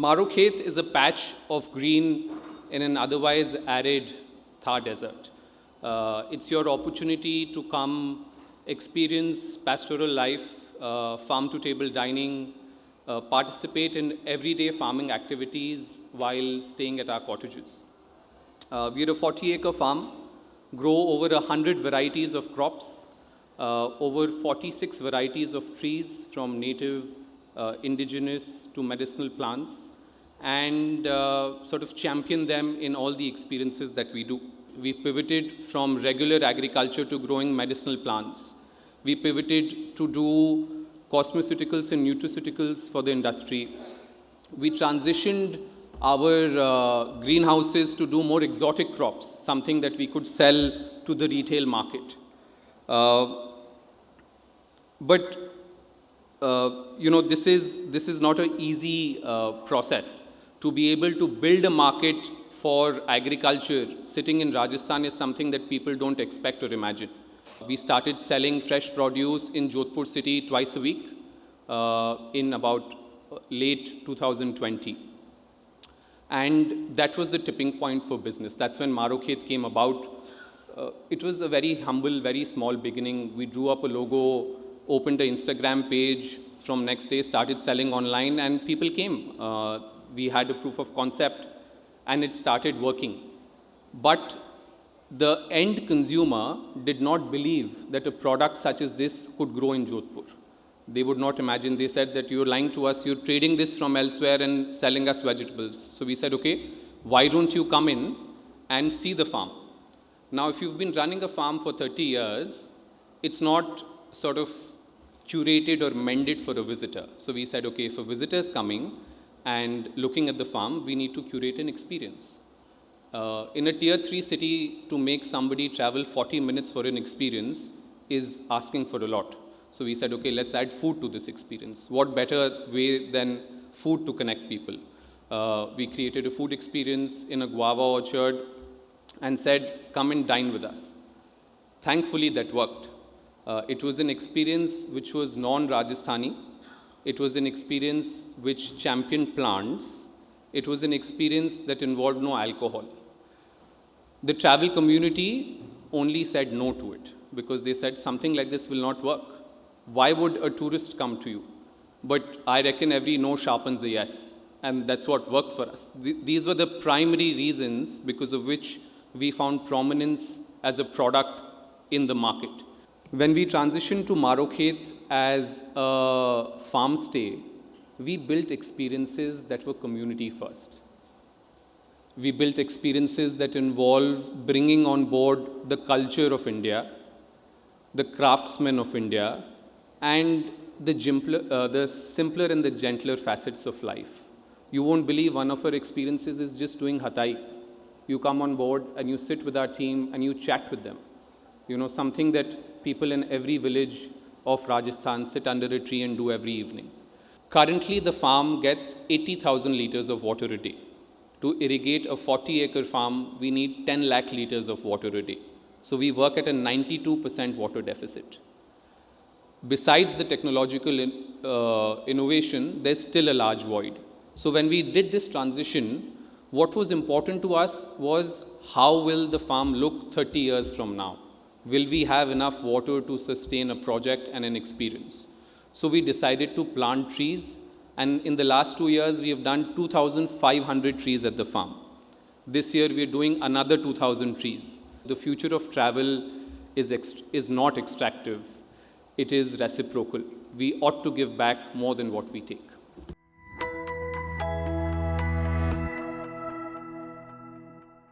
Mharo Khet is a patch of green in an otherwise arid Thar desert. It's your opportunity to come experience pastoral life, farm-to-table dining, participate in everyday farming activities while staying at our cottages. We're a 40-acre farm, grow over 100 varieties of crops, over 46 varieties of trees from native, indigenous to medicinal plants, and sort of champion them in all the experiences that we do. We pivoted from regular agriculture to growing medicinal plants. We pivoted to do cosmeceuticals and nutraceuticals for the industry. We transitioned our greenhouses to do more exotic crops, something that we could sell to the retail market. This is not an easy process. To be able to build a market for agriculture sitting in Rajasthan is something that people don't expect or imagine. We started selling fresh produce in Jodhpur city twice a week in about late 2020. And that was the tipping point for business. That's when Mharo Khet came about. It was a very humble, very small beginning. We drew up a logo, opened an Instagram page, from next day started selling online, and people came. We had a proof of concept, and it started working. But the end consumer did not believe that a product such as this could grow in Jodhpur. They would not imagine. They said that you're lying to us, you're trading this from elsewhere and selling us vegetables. So we said, okay, why don't you come in and see the farm? Now, if you've been running a farm for 30 years, it's not sort of curated or mended for a visitor. So we said, okay, if a visitor is coming and looking at the farm, we need to curate an experience. In a tier 3 city, to make somebody travel 40 minutes for an experience is asking for a lot. So we said, okay, let's add food to this experience. What better way than food to connect people? We created a food experience in a guava orchard and said, come and dine with us. Thankfully, that worked. It was an experience which was non-Rajasthani. It was an experience which championed plants. It was an experience that involved no alcohol. The travel community only said no to it because they said something like this will not work. Why would a tourist come to you? But I reckon every no sharpens a yes. And that's what worked for us. These were the primary reasons because of which we found prominence as a product in the market. When we transitioned to Mharo Khet as a farm stay, we built experiences that were community first. We built experiences that involve bringing on board the culture of India, the craftsmen of India, and the simpler and the gentler facets of life. You won't believe one of our experiences is just doing hatai. You come on board and you sit with our team and you chat with them. You know, something that people in every village of Rajasthan sit under a tree and do every evening. Currently, the farm gets 80,000 liters of water a day. To irrigate a 40-acre farm, we need 10 lakh liters of water a day. So we work at a 92% water deficit. Besides the technological innovation, there's still a large void. So when we did this transition, what was important to us was how will the farm look 30 years from now? Will we have enough water to sustain a project and an experience? So we decided to plant trees, and in the last 2 years, we have done 2,500 trees at the farm. This year, we are doing another 2,000 trees. The future of travel is not extractive. It is reciprocal. We ought to give back more than what we take.